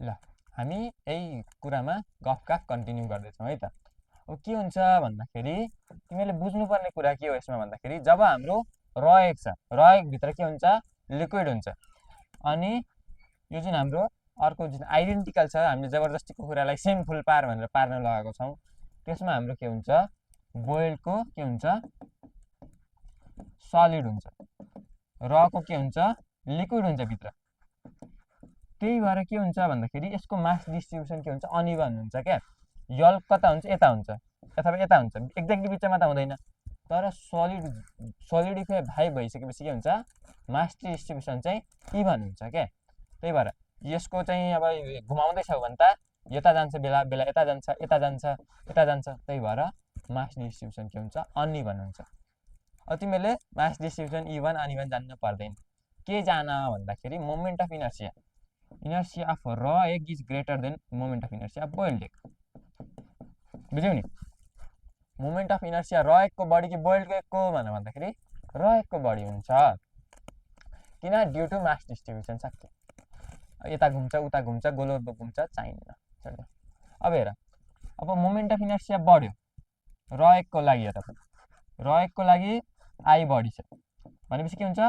ल हामी यही कुरामा गफगाफ कन्टिन्यू गर्दैछौँ है त। अब के हुन्छ भन्दाखेरि तिमीले बुझ्नुपर्ने कुरा के हो यसमा भन्दाखेरि जब हाम्रो भित्र के हुन्छ लिक्विड हुन्छ अनि यो जुन हाम्रो अर्को जुन आइडेन्टिकल छ हामीले जबरजस्तीको कुरालाई सेम फुल पार भनेर पार्न लगाएको छौँ त्यसमा हाम्रो के हुन्छ बोइल्डको के हुन्छ सलिड हुन्छ रको के हुन्छ लिक्विड हुन्छ भित्र। त्यही भएर के हुन्छ भन्दाखेरि यसको मास डिस्ट्रिब्युसन के हुन्छ अनइभन हुन्छ क्या। यल कता हुन्छ यता हुन्छ अथवा यता हुन्छ एक्ज्याक्टली बिचमा त हुँदैन। तर सोलिडिफाई भइसकेपछि के हुन्छ मास डिस्ट्रिब्युसन चाहिँ इभन हुन्छ क्या। त्यही भएर यसको चाहिँ अब घुमाउँदैछौ भने त यता जान्छ बेला बेला यता जान्छ यता जान्छ यता जान्छ। त्यही भएर मास डिस्ट्रिब्युसन के हुन्छ अनइभन हुन्छ। अब तिमीले मास डिस्ट्रिब्युसन इभन अनइभन जान्न पर्दैन। के जान भन्दाखेरि मोमेन्ट अफ इनर्सिया अफ र egg is greater than moment of inertia of boiled egg. बुझ्यौ नि। मोमेन्ट अफ इनर्सिया र एगको बढी कि बोइल्ड एगको भनेर भन्दाखेरि र एगको बढी हुन्छ। किन ड्यु टु मास डिस्ट्रिब्युसन सक्यो। यता घुम्छ उता घुम्छ गोलो घुम्छ चाहिन्न। अब हेर अब मोमेन्ट अफ इनर्सिया बढ्यो र एगको लागि हेर र एगको लागि आई बढी छ भनेपछि के हुन्छ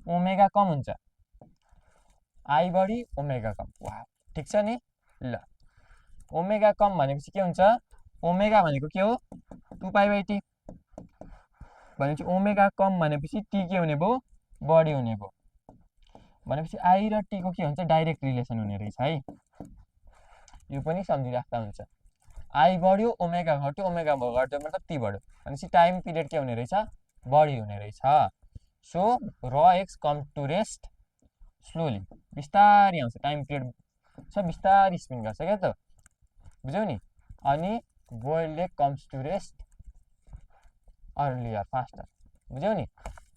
ओमेगा कम हुन्छ। आई बढी ओमेगा कम। वाह ठिक छ नि। ल ओमेगा कम भनेपछि के हुन्छ ओमेगा भनेको के हो 2π/t भनेपछि ओमेगा कम भनेपछि टी के हुने भयो बढी हुने भयो भनेपछि आई र टी को के हुन्छ डाइरेक्ट रिलेसन हुने रहेछ है। यो पनि सम्झिराख्दा हुन्छ। आई बढ्यो ओमेगा घट्यो ओमेगा घट्यो मतलब टी बढ्यो भनेपछि टाइम पिरियड के हुने रहेछ बढी हुने रहेछ। सो र X come to rest slowly बिस्तारी आउँछ टाइम पिरियड छ बिस्तारी स्पिन गर्छ क्या त बुझ्यौ नि। अनि boiled egg comes to rest earlier faster बुझ्यौ नि।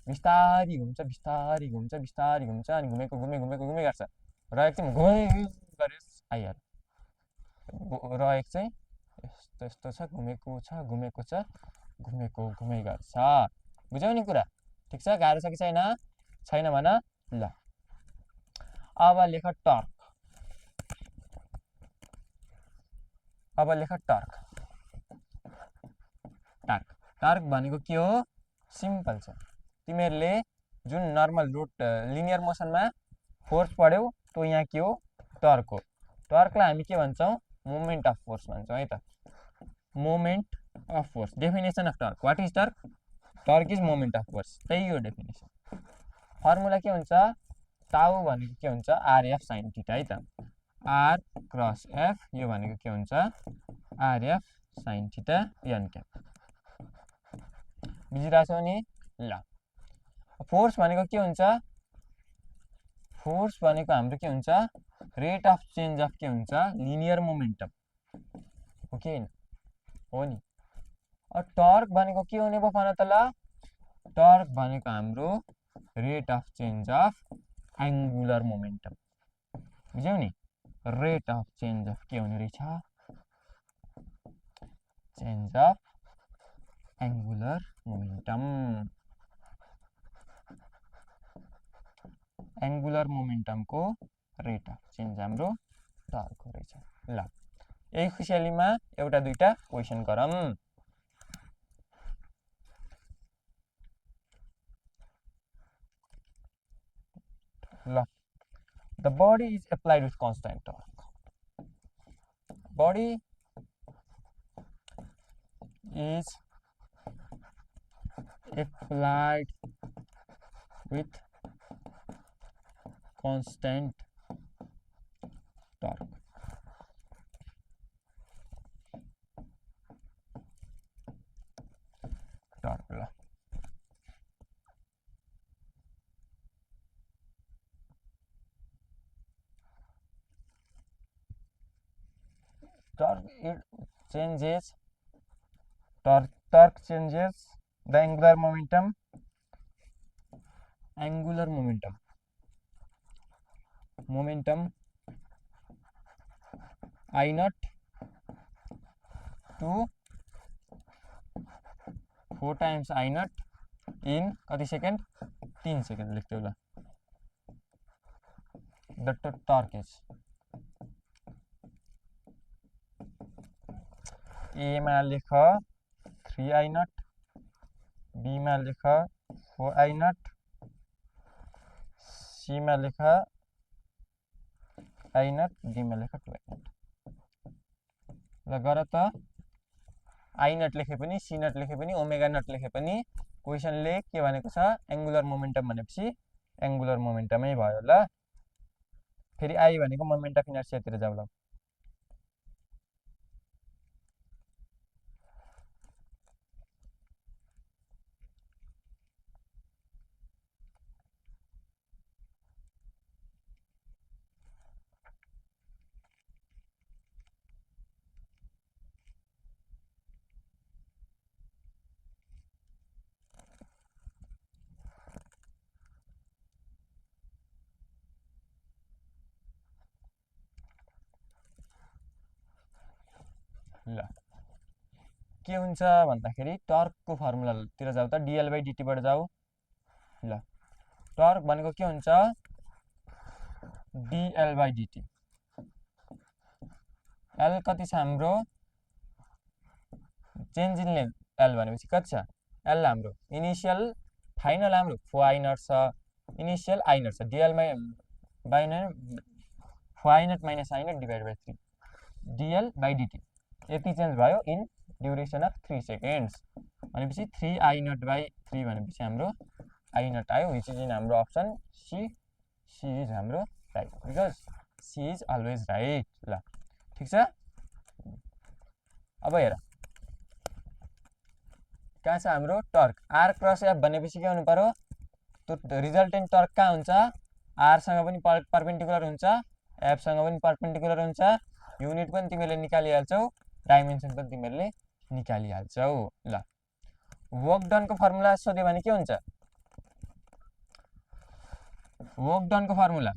बिस्तारी घुम्छ बिस्तारी घुम्छ बिस्तारी घुम्छ अनि घुमेको घुमे गर्छ र एक चाहिँ घुमै गरेर आइहाल्छ। र एक चाहिँ यस्तो यस्तो छ घुमेको छ घुमेको घुमै गर्छ। बुझ्यौ नि कुरा। ठिक छ गाह्रो छ कि छैन छैन भन। ल अब लेख टर्क। अब लेख टर्क। टर्क भनेको के हो सिम्पल छ। तिमीहरूले जुन नर्मल रुट लिनियर मोसनमा फोर्स पढ्यौ त्यो यहाँ के हो टर्क हो। टर्कलाई हामी के भन्छौँ मोमेन्ट अफ फोर्स भन्छौँ है त। Moment of force definition of torque what is torque. Torque is moment of force त्यही हो डेफिनेसन। फर्मुला के हुन्छ टाउ भनेको के हुन्छ आरएफ साइन थीटा है त। आर क्रस एफ यो भनेको के हुन्छ RF sine theta N cap. बुझिरहेछौ नि। ल फोर्स भनेको के हुन्छ फोर्स भनेको हाम्रो के हुन्छ रेट अफ चेन्ज अफ के हुन्छ लिनियर मोमेन्टम हो कि हैन हो नि। टर्क भनेको के हुने भयो भन त ल। टर्क भनेको हाम्रो rate of change of angular momentum बुझ्यौ नि। रेट अफ चेन्ज अफ के हुने रहेछ change of angular momentum. Angular मोमेन्टमको रेट अफ चेन्ज हाम्रो टर्क हो रहेछ। ल यही खुसियालीमा एउटा दुईटा क्वेसन गरौँ। ल the body is applied with constant torque. Body is applied with constant torque. Torque ल torque it changes torque changes the angular momentum I naught to 4 times I naught in कति सेकेन्ड 3 सेकेन्ड लेख्थ्यौ ल। the torque is एमा लेख 3i0, बीमा लेख 4i0, सीमा लेख i0, डीमा लेख 2i0। ल गर त i0 लेखे पनि c0 लेखे पनि ओमेगा नट लेखे पनि क्वेसनले के भनेको छ एंगुलर मोमेन्टम भनेपछि एंगुलर मोमेन्टमै भयो। ल फेरि आई भनेको मोमेन्ट अफ इनर्सियातिर जाऊ। ल ल के हुन्छ भन्दाखेरि टर्कको फर्मुलातिर जाऊ त dl/dt बाट जाऊ। ल टर्क भनेको के हुन्छ dl/dt। l कति छ हाम्रो चेन्ज इन लेन्थ l भनेपछि कति छ l हाम्रो इनिशियल फाइनल हाम्रो 4i0 छ, इनिशियल i0 छ, dl/n 4i0 minus i0 divided by 3 dl/dt यति चेन्ज भयो इन ड्युरेसन अफ 3 सेकेन्ड्स भनेपछि 3i0/3 भनेपछि हाम्रो i0 आयो विच इज इन हाम्रो अप्सन सी। सी इज हाम्रो right because C is always right. ल ठीक छ। अब हेर कहाँ छ हाम्रो टर्क आर क्रस एफ भनेपछि के हुनु पर्यो त्यो रिजल्टेन्ट टर्क कहाँ हुन्छ आर सँग पनि परपेन्डिकुलर हुन्छ, एफ सँग पनि परपेन्डिकुलर हुन्छ, युनिट पनि तिमीले निकालिहाल्छौ, डाइमेन्सन पनि तिमीहरूले निकालिहाल्छौ। ल वर्क डनको फर्मुला सोध्यो भने के हुन्छ वर्क डनको फर्मुला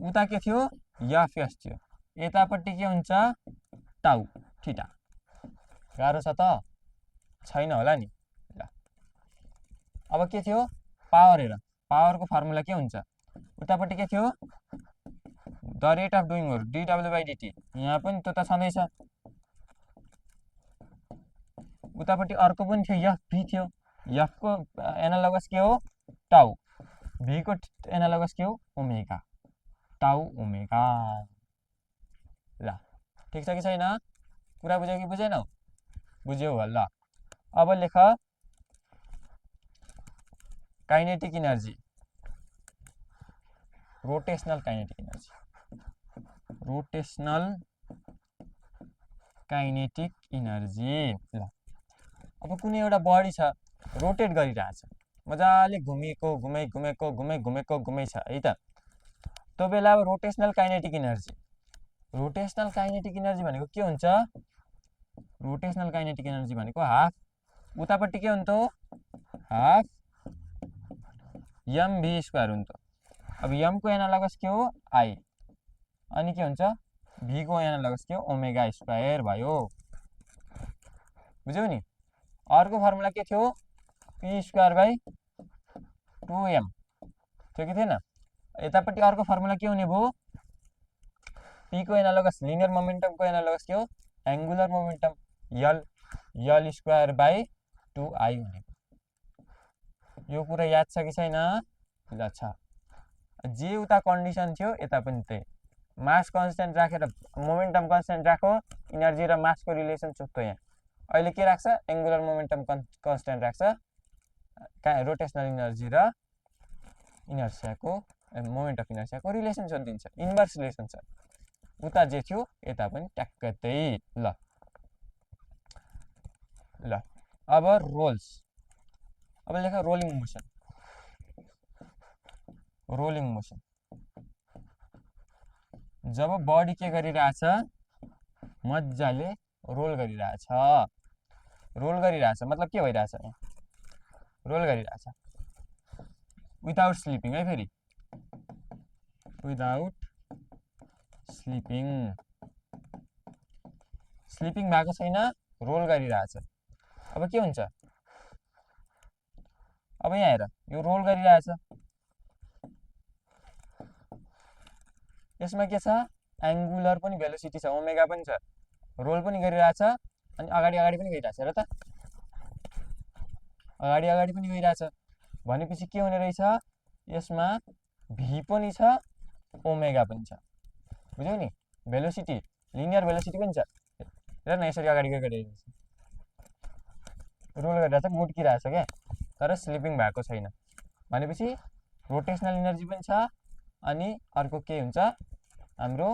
उता के थियो एफएस थियो, यतापट्टि के हुन्छ टाउ थीटा। गाह्रो छ त छैन होला नि। ल अब के थियो पावर हेर पावरको फर्मुला के हुन्छ उतापट्टि के थियो the rate of doing work dw/dt यहाँ पनि त्यो त छँदैछ, उतापट्टि अर्को पनि थियो एफभी थियो, एफ को एनालोगस के हो टाउ, भी को एनालोगस के हो ओमेगा, टाउ ओमेगा। ल ठीक छ कि छैन कुरा बुझ्यौ कि बुझेनौ बुझ्यौ ल अब लेख kinetic energy rotational kinetic energy, rotational kinetic energy. ल अब कुनै एउटा बडी छ रोटेट गरिरहेछ मजाले घुमेको घुमै घुमेको घुमै घुमेको घुमै छ है त त्यो बेला अब रोटेशनल काइनेटिक इनर्जी भनेको के हुन्छ रोटेशनल काइनेटिक इनर्जी भनेको हाफ उतापट्टि के हुन्छ हाफ mv² हुन्छ। अब m को एनालोगस के हो आई अनि के हुन्छ v को एनालोगस के हो ओमेगा स्क्वायर भयो। बुझ्यौ नि। अर्को फर्मुला के थियो p² / 2m थियो कि थिएन। यतापट्टि अर्को फर्मुला के हुने भयो p को एनालोगस लिनियर मोमेन्टम को एनालोगस के हो एंगुलर मोमेन्टम l² / 2i हुने। यो कुरा याद छ कि छैन ल छ। जे उता कन्डिसन थियो यता पनि त्यही मास कन्स्टेन्ट राखेर मोमेन्टम कन्स्टेन्ट राखो इनर्जी र मासको रिलेसन चुक्तो। यहाँ अहिले के राख्छ एंगुलर मोमेन्टम कन्स्टेन्ट राख्छ रोटेशनल इनर्जी र इनर्सियाको मोमेन्ट अफ इनर्सियाको रिलेसन सोधिदिन्छ इन्भर्स रिलेसन छ उता जे थियो यता पनि ट्याक्कै त्यही। ल ल अब रोल्स अब लेख रोलिङ मोसन। रोलिङ मोसन जब बडी के गरिरहेछ मजाले रोल गरिरहेछ, रोल गरिरहेछ मतलब के भइरहेछ रोल गरिरहेछ विदाउट स्लिपिङ है फेरि विदाउट स्लिपिङ स्लिपिङ भएको छैन रोल गरिरहेछ। अब के हुन्छ अब यहाँ हेर यो रोल गरिरहेछ यसमा के छ एंगुलर पनि भेलोसिटी छ ओमेगा पनि छ रोल पनि गरिरहेछ अनि अगाडि अगाडि पनि गइरहेछ र त अगाडि अगाडि पनि गइरहेछ भनेपछि के हुने रहेछ यसमा भी पनि छ ओमेगा पनि छ बुझ्यौ नि भेलोसिटी लिनियर भेलोसिटी पनि छ हेर न यसरी अगाडि गइरहेछ रोल गरिरहेछ मुड्किरहेछ क्या तर स्लिपिङ भएको छैन भनेपछि रोटेसनल इनर्जी पनि छ अनि अर्को के हुन्छ हाम्रो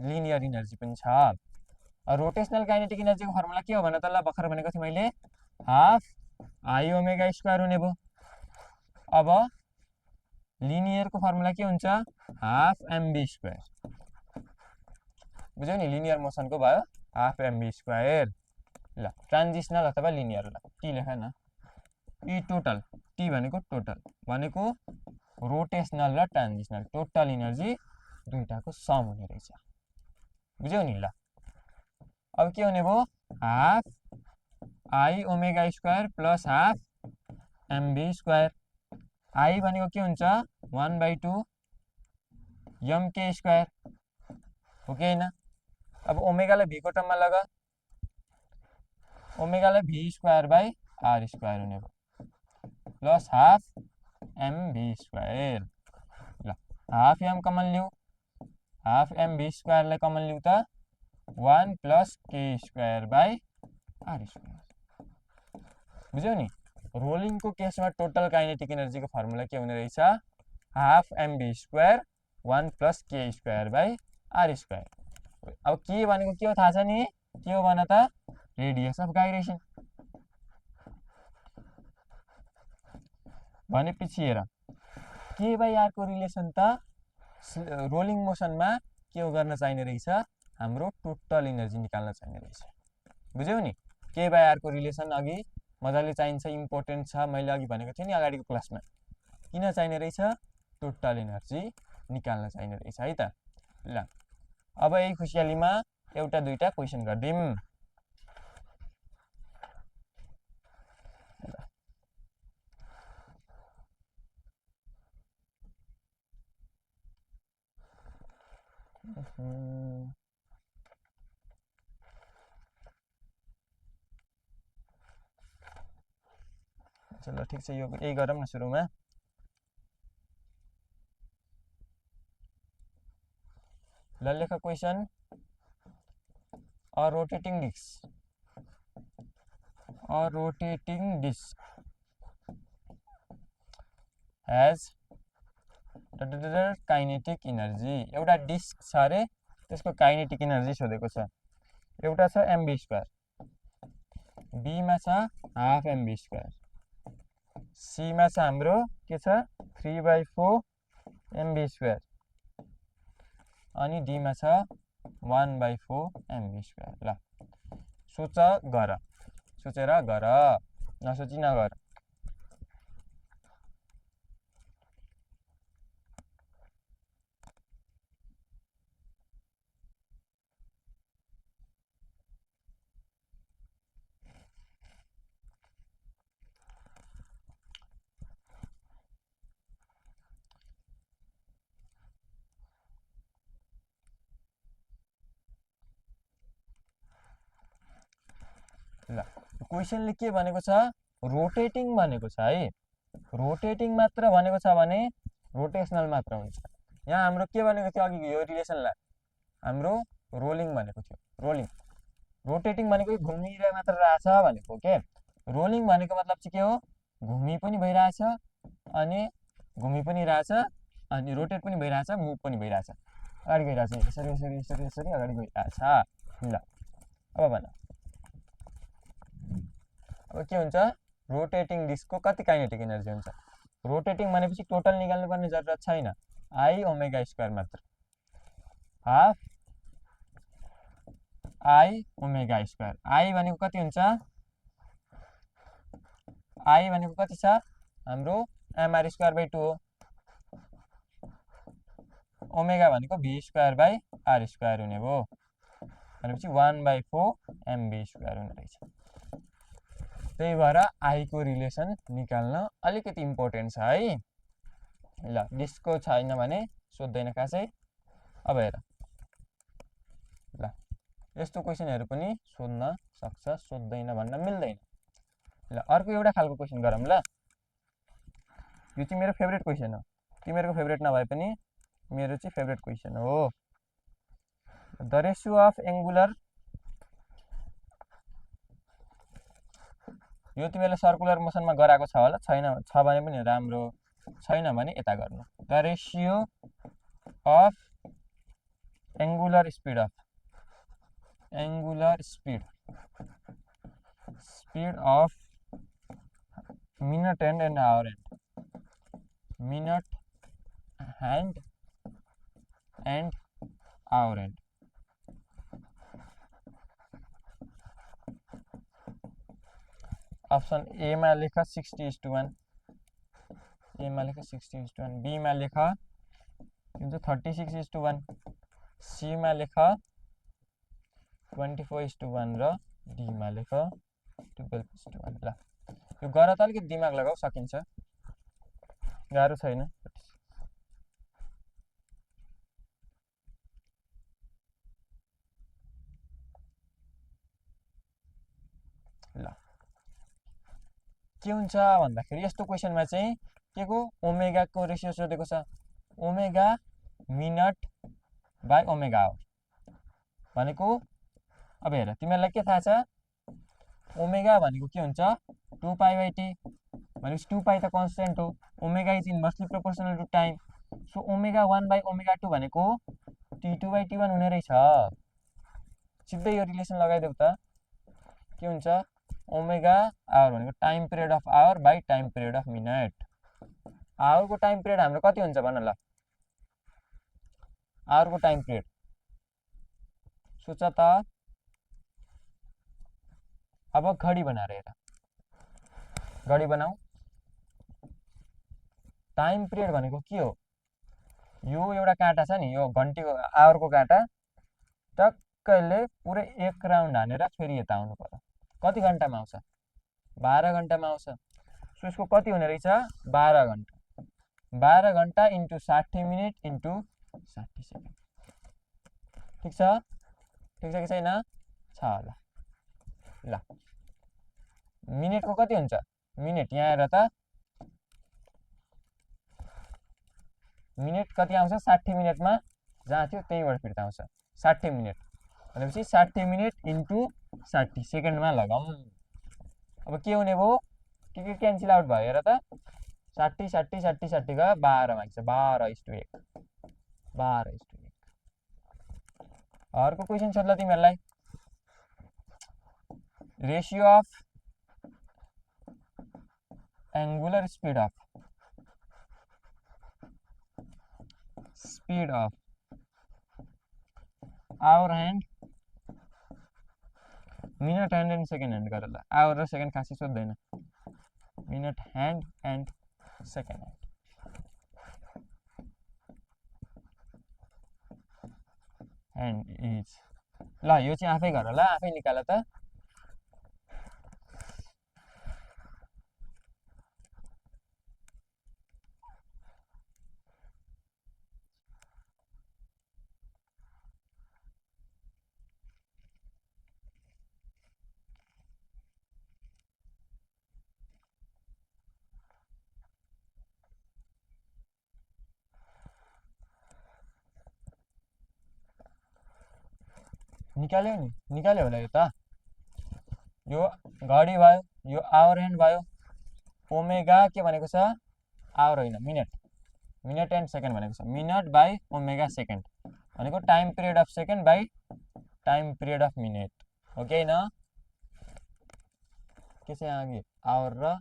लिनियर इनर्जी पनि छ रोटेसनल काइनेटिक इनर्जीको फर्मुला के हो भन त ल भर्खर भनेको थिएँ मैले हाफ आई ओमेगा स्क्वायर हुने भयो अब लिनियरको फर्मुला के हुन्छ हाफ एमबी स्क्वायर बुझ्यौ नि लिनियर मोसनको भयो हाफ एमबी स्क्वायर ल ट्रान्जिसनल अथवा लिनियर ल टी लेख न ई टोटल टी भनेको टोटल भनेको रोटेसनल र ट्रान्जिसनल टोटल इनर्जी दुईटाको सम हुने रहेछ बुझ्यौ नि ल अब के हुने भयो half I omega square plus half MB square I भनेको के हुन्छ 1/2 एमके स्क्वायर हो कि होइन अब ओमेगालाई भीको टर्ममा लगा ओमेगालाई भी स्क्वायर बाई आर स्क्वायर हुने भयो प्लस हाफ एमभी स्क्वायर ल हाफ एम कमन लिऊ हाफ एमभी स्क्वायरलाई कमन लिऊ त 1 plus K square by are square बुझ्यौ नि रोलिङको केसमा टोटल काइनेटिक एनर्जीको फर्मुला के हुने रहेछ half m v square 1 plus K square by are square अब के भनेको के हो थाहा छ नि के हो भन त रेडियस अफ गाइरेसन भनेपछि हेर के बाई आरको रिलेसन त रोलिङ मोसनमा के हो गर्न चाहिने रहेछ हाम्रो टोटल इनर्जी निकाल्न चाहिने रहेछ बुझ्यौ नि के बाई आरको रिलेसन अघि मजाले चाहिन्छ इम्पोर्टेन्ट छ मैले अघि भनेको थिएँ नि अगाडिको क्लासमा किन चाहिने रहेछ टोटल इनर्जी निकाल्न चाहिने रहेछ है त ल अब यही खुसियालीमा एउटा दुईटा क्वेसन गर्दिम चलो ठीक छ यो यही गरौँ न सुरुमा ल लेख question a rotating disc has kinetic energy एउटा डिस्क छ अरे त्यसको काइनेटिक इनर्जी सोधेको छ एउटा छ एमबी स्क्वायर बी मा छ हाफ एमबी स्क्वायर सी मा छ हाम्रो के छ 3/4 एमबी स्क्वायर अनि डी मा छ 1/4 एमबी स्क्वायर ल सोच गर सोचेर गर नसोची नगर ल क्वेसनले के भनेको छ रोटेटिङ भनेको छ है रोटेटिङ मात्र भनेको छ भने रोटेसनल मात्र हुन्छ यहाँ हाम्रो के भनेको थियो अघि यो रिलेसनलाई हाम्रो रोलिङ भनेको थियो रोलिङ रोटेटिङ भनेको घुमिरहेको मात्र रहेछ भनेको के रोलिङ भनेको मतलब चाहिँ के हो घुमि पनि भइरहेछ अनि घुमि पनि रहेछ अनि रोटेट पनि भइरहेछ मुभ पनि भइरहेछ अगाडि गइरहेछ यसरी यसरी यसरी यसरी अगाडि गइरहेछ ल अब भन अब के हुन्छ रोटेटिङ डिस्कको कति काइनेटिक एनर्जी हुन्छ रोटेटिङ भनेपछि टोटल निकाल्नु पर्ने जरुरत छैन आई ओमेगा स्क्वायर मात्र half I omega square I भनेको कति हुन्छ आई भनेको कति छ हाम्रो एमआर स्क्वायर बाई 2 हो ओमेगा भनेको भी स्क्वायर बाई आर स्क्वायर हुने भयो भनेपछि 1/4 एमबी स्क्वायर हुने रहेछ त्यही भएर आई को रिलेसन निकाल्न अलिकति इम्पोर्टेन्ट छ है ल डिस्कको छैन भने सोध्दैन खासै अब हेर ल यस्तो क्वेसनहरू पनि सोध्न सक्छ, सोध्दैन भन्न मिल्दैन। ल अर्को एउटा खालको क्वेसन गरौँ ल। यो चाहिँ मेरो फेभरेट क्वेसन हो, तिमीहरूको फेभरेट नभए पनि मेरो चाहिँ फेभरेट क्वेसन हो। द रेसियो अफ एङ्गुलर, यो तिमीहरूले सर्कुलर मोसनमा गराएको छ होला, छैन छ भने पनि राम्रो, छैन भने यता गर्नु। The ratio of angular speed of, angular speed of minute hand and hour hand, minute hand and hour hand. Option A मा लेख 60:1, ए मा लेख 60:1, बी मा लेख 36:1, सी मा लेख 24:1 र डी मा लेख 12:1। ल यो गर त अलिकति दिमाग लगाऊ, सकिन्छ, गाह्रो छैन। ल के हुन्छ भन्दाखेरि यस्तो क्वेसनमा चाहिँ के को ओमेगाको रेसियो सोधेको छ, omega minute by omega hour भनेको। अब हेर तिमीहरूलाई के थाहा छ, ओमेगा भनेको के हुन्छ 2π/t भनेपछि 2π त कन्स्टेन्ट हो, omega is inversely proportional to time. So omega 1/ओमेगा 2 भनेको t2/t1 हुने रहेछ। सिधै यो रिलेसन लगाइदेऊ त, के हुन्छ ओमेगा आवर भनेको time period of hour by time period of minute. आवरको टाइम पिरियड हाम्रो कति हुन्छ भन ल, आवरको टाइम पिरियड सोच त। अब घडी बनाएर हेर, घडी बनाऊ। टाइम पिरियड भनेको के हो, यो एउटा काँटा छ नि, यो घन्टीको आवरको काँटा, टक्कैले पुरै 1 राउन्ड हानेर फेरि यता आउनु पर्यो। कति घन्टामा आउँछ, 12 घन्टामा आउँछ। सो यसको कति हुने रहेछ 12 घन्टा, 12 घन्टा इन्टु 60 मिनट इन्टु 60 सेकेन्ड। ठिक छ, ठिक छ कि छैन, छ होला। ल मिनटको कति हुन्छ, मिनट यहाँ हेर त, मिनट कति आउँछ 60 मिनटमा, जहाँ थियो त्यहीँबाट फिर्ता आउँछ 60 मिनट भनेपछि 60 मिनट इन्टु 60 सेकेन्डमा लगाऊँ। अब के हुने भयो, के क्यान्सल आउट भयो हेर त, 60 60 60 60 गयो 12 माग्छ, 12:1, 12:1। अर्को क्वेसन सोध्ला तिमीहरूलाई, ratio of angular speed of hour hand, minute hand and second hand गर ल। आवर र सेकेन्ड खासै सोध्दैन, minute hand and second hand is. ल यो चाहिँ आफै गर ल, आफै निकाल त। निकाल्यो नि, निकाल्यो होला यो त। यो घडी भयो, यो आवर ह्यान्ड भयो, ओमेगा के भनेको छ आवर होइन मिनट, मिनट एन्ड सेकेन्ड भनेको छ, मिनट बाई ओमेगा सेकेन्ड भनेको time period of second by time period of minute हो कि होइन। के छ यहाँ अघि आवर र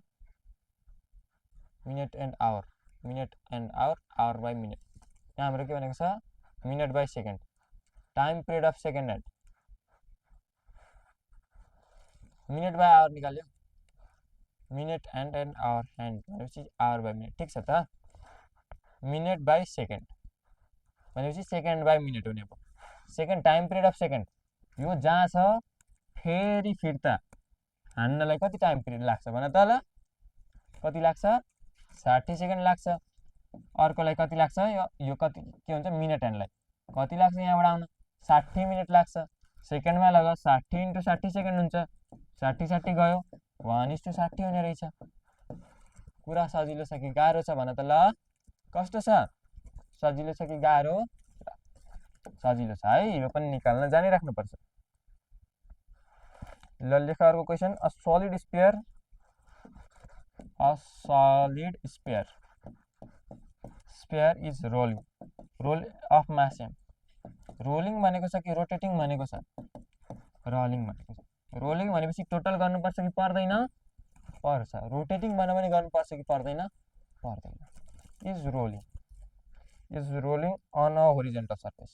minute and hour, minute and hour, hour by minute. यहाँ हाम्रो के भनेको छ minute by second, time period of second hand, minute by hour निकाल्यो, minute and and hour hand भनेपछि आवर बाई मिनट। ठिक छ त, मिनट बाई सेकेन्ड भनेपछि सेकेन्ड बाई मिनट हुने भयो। Second time period of second, यो जहाँ छ फेरि फिर्ता हान्नलाई कति टाइम पिरियड लाग्छ भन त ल, कति लाग्छ 60 सेकेन्ड लाग्छ। अर्कोलाई कति लाग्छ, यो कति के हुन्छ मिनट ह्यान्डलाई कति लाग्छ, यहाँबाट आउन 60 मिनट लाग्छ। सेकेन्डमा लग 60 × 60 सेकेन्ड हुन्छ 60 60 गयो 1:60 हुने रहेछ कुरा सजिलो छ कि गाह्रो छ भन त ल कस्तो छ सजिलो छ कि गाह्रो सजिलो छ है यो पनि निकाल्न जानिराख्नुपर्छ ल लेख अर्को question a solid sphere is roll of mass M rolling भनेको छ कि रोटेटिङ भनेको छ रोलिङ भनेको छ रोलिङ भनेपछि टोटल गर्नुपर्छ कि पर्दैन पर्छ रोटेटिङ भन्यो भने गर्नुपर्छ कि पर्दैन पर्दैन is rolling on a horizontal surface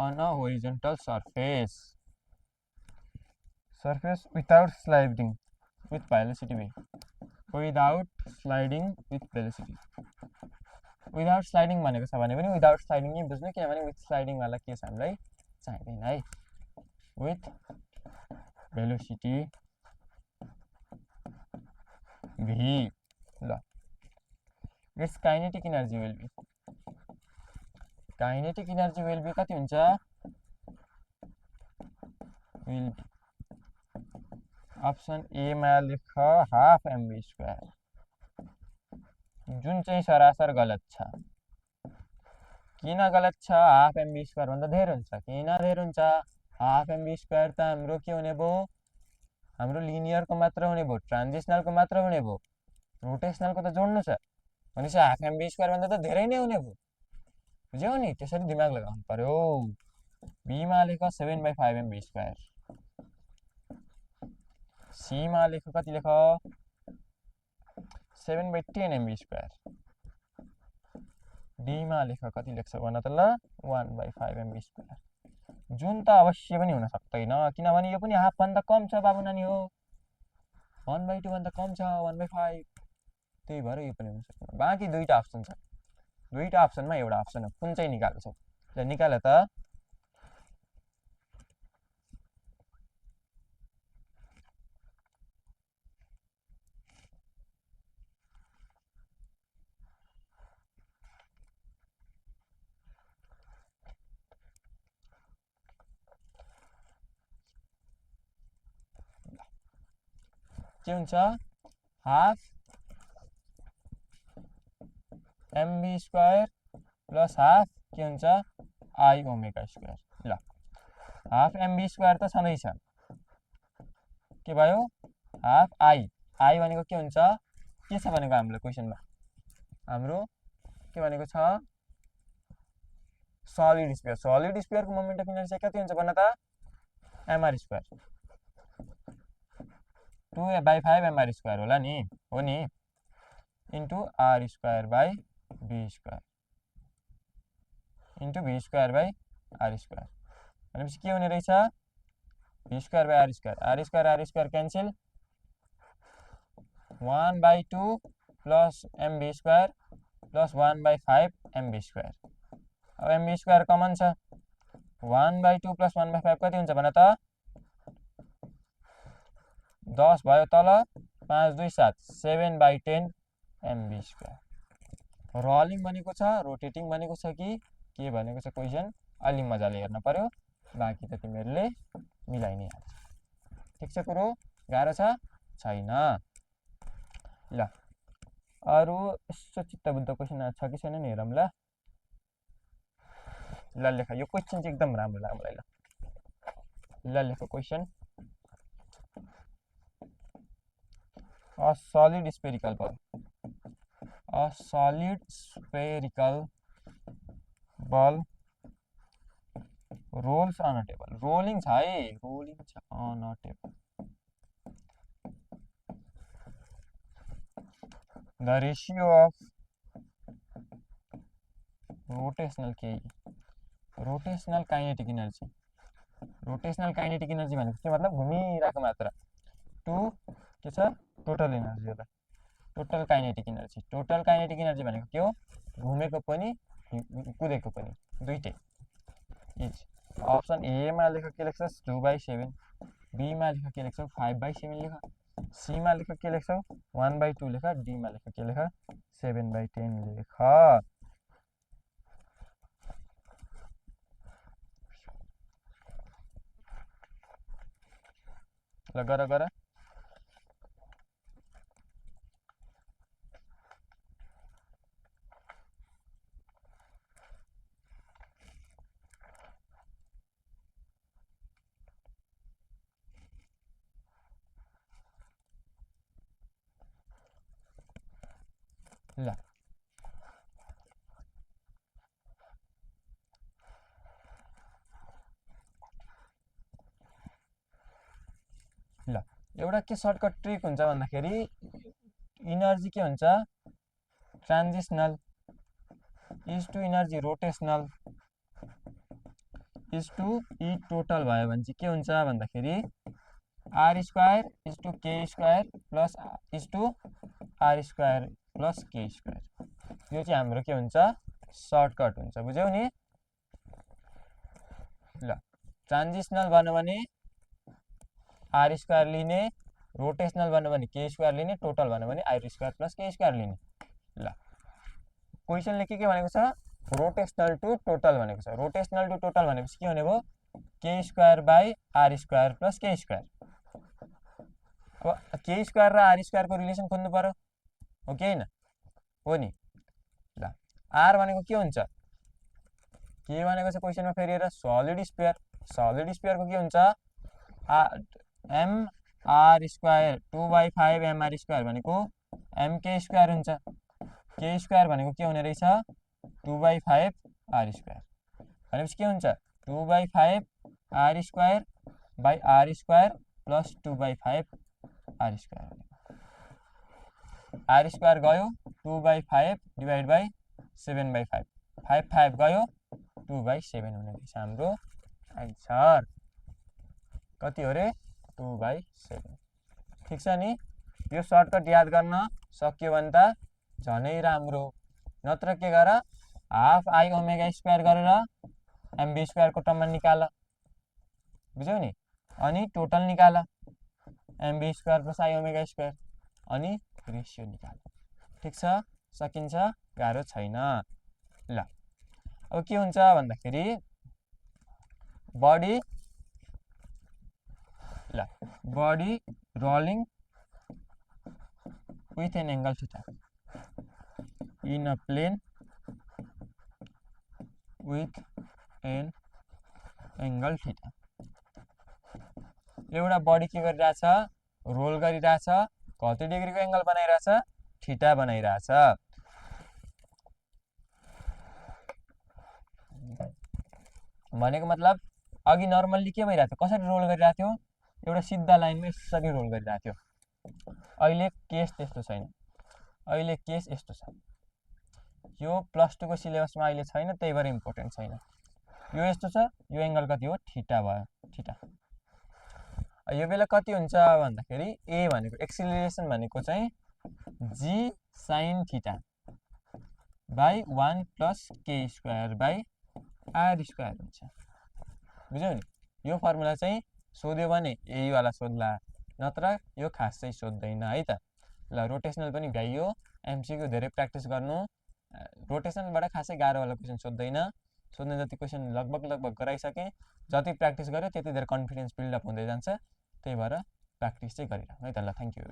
on a horizontal surface without sliding with velocity v without sliding भनेको छ भने पनि विदाउट स्लाइडिङ नै बुझ्नु किनभने विथ स्लाइडिङ वाला के छ हामीलाई चाहिँदैन है विथ भेलोसिटी v ल it's kinetic energy will be कति हुन्छ विल बी अप्सन ए मा लेख हाफ mv स्क्वायर जुन चाहिँ सरासर गलत छ किन गलत छ हाफ mv स्क्वायर भन्दा धेर हुन्छ किन धेर हुन्छ हाफ mv स्क्वायर त हाम्रो के हुने भयो हाम्रो लिनियरको मात्र हुने भयो ट्रान्जिसनलको मात्र हुने भयो रोटेसनलको त जोड्नु छ भनेपछि हाफ mv स्क्वायर भन्दा त धेरै नै हुने भयो बुझ्यौ नि त्यसरी दिमाग लगाउनु पर्यो बी मा लेख 7/5 mv स्क्वायर सी मा लेख कति लेख 7/10 mv स्क्वायर डी मा लेख कति लेख्छ भन त ल 1/5 mv स्क्वायर जुन त अवश्य पनि हुन सक्दैन किनभने यो पनि हाफ भन्दा कम छ बाबु नानी हो 1/2 भन्दा कम छ 1/5 त्यही भएर यो पनि हुन सक्दैन बाँकी दुईटा अप्सन छ दुईटा अप्सनमा एउटा अप्सन हो कुन चाहिँ निकाल्छौ ल निकाल त के हुन्छ half mv square plus half के हुन्छ आई ओमेगा स्क्वायर ल हाफ mv स्क्वायर त छँदैछ के भयो हाफ आई भनेको के हुन्छ के छ भनेको हाम्रो क्वेशनमा हाम्रो के भनेको छ सलिड स्फियरको मोमेन्ट अफ इनर्शिया कति हुन्छ भन्न त mr स्क्वायर 2/5 mr स्क्वायर होला नि हो नि into r square by b square into v square by r square भनेपछि के हुने रहेछ v square by r square cancel 1/2 plus mv square plus 1/5 mv square अब mv स्क्वायर कमन छ 1/2 प्लस 1/5 कति हुन्छ भन त 10 भयो तल 5 2 7 7/10 mv स्क्वायर रोलिङ भनेको छ रोटेटिङ भनेको छ कि के भनेको छ क्वेशन अलि मजाले हेर्न पर्यो बाँकी त तिमीहरूले मिलाइ नै हाल्छ ठीक छ कुरो गाह्रो छ छैन ल अरु यसो चित्तबुद्ध क्वेशन छ कि छैन नि हेरौँ ल लेख यो क्वेशन चाहिँ एकदम राम्रो लाग्यो मलाई ल लेख question a solid spherical ball rolls on a table rolling छ है rolling छ on a table the ratio of rotational kinetic energy भनेको के मतलब घुमिरहेको मात्रा टु के छ टोटल एनर्जी होला टोटल काइनेटिक एनर्जी भनेको के हो घुमेको पनि कुदेको पनि दुईटै इज अप्सन ए मा लेख के लेख्छस् 2/7 बी मा लेख के लेख्छौ 5/7 लेख सी मा लेख के लेख्छौ 1/2 लेख, डीमा लेख के लेख 7/10 लेख। ल गर गर। ल ल एउटा के सर्टकट ट्रिक हुन्छ भन्दाखेरि इनर्जी के हुन्छ translational is two energy rotational is two E total भयो भने चाहिँ के हुन्छ भन्दाखेरि R square is two K square plus is two R square plus K square. यो चाहिँ हाम्रो के हुन्छ सर्टकट हुन्छ, बुझ्यौ नि। ल ट्रान्जिसनल भन्यो भने आर स्क्वायर लिने, रोटेसनल भन्यो भने के स्क्वायर लिने, टोटल भन्यो भने are square plus K square लिने। ल क्वेसनले के भनेको छ रोटेसनल टु टोटल भनेको छ। रोटेसनल टु टोटल भनेपछि के हुने भयो K square by are square plus K square. अब के स्क्वायर र आर स्क्वायरको रिलेसन खोज्नु पर्यो, हो कि होइन, हो नि। ल आर भनेको के हुन्छ, के भनेको छ क्वेसनमा फेरि हेर सलिड स्फियर। सलिड स्फियरको के हुन्छ M R square 2/5 MR square भनेको एम के स्क्वायर हुन्छ। के स्क्वायर भनेको के हुने रहेछ 2/5 आर स्क्वायर भनेपछि के हुन्छ 2/5 R square by are square plus 2/5 R square. R square गयो 2/5 डिवाइड बाई 7/5, 5 गयो 2/7 हुने रहेछ हाम्रो आन्सर। कति हो रे 2/7। ठिक छ नि। यो सर्टकट याद गर्न सक्यो भने त झनै राम्रो। नत्र के गर हाफ आई ओमेगा स्क्वायर गरेर एमबी स्क्वायरको टर्ममा निकाल, बुझ्यौ नि। अनि टोटल निकाल MB square plus I omega square, अनि रेसियो निकाल। ठिक छ, सकिन्छ, गाह्रो छैन। ल अब के हुन्छ भन्दाखेरि body rolling with an angle theta in a plane with an angle theta। एउटा बडी के गरिरहेछ रोल गरिरहेछ, कति डिग्रीको एंगल बनाइरहेछ थीटा बनाइरहेछ। भनेको मतलब अघि नर्मल्ली के भइरहेको थियो, कसरी रोल गरिरहेको थियो, एउटा सिधा लाइनमा यसरी रोल गरिरहेको थियो। अहिले केस त्यस्तो छैन, अहिले केस यस्तो छ। यो +2 को सिलेबसमा अहिले छैन, त्यही भएर इम्पोर्टेन्ट छैन। यो यस्तो छ, यो एंगल कति हो थीटा भयो, थीटा। यो बेला कति हुन्छ भन्दाखेरि ए भनेको एक्सिलरेसन भनेको चाहिँ जी sine theta by 1 plus K square by are square हुन्छ, बुझ्यौ नि। यो फर्मुला चाहिँ सोध्यो भने यही वाला सोध्ला, नत्र यो खास चाहिँ सोध्दैन है त। ल रोटेसनल पनि भ्याइयो, एमसीक्यू धेरै प्र्याक्टिस गर्नु। रोटेसनलबाट खासै गाह्रो वाला क्वेसन सोध्दैन, सोध्ने जति क्वेसन लगभग गराइसकेँ। जति प्र्याक्टिस गर्यो त्यति धेरै कन्फिडेन्स बिल्डअप हुँदै जान्छ, त्यही भएर प्र्याक्टिस चाहिँ गरिरहनु है त। ल थ्याङ्क यू।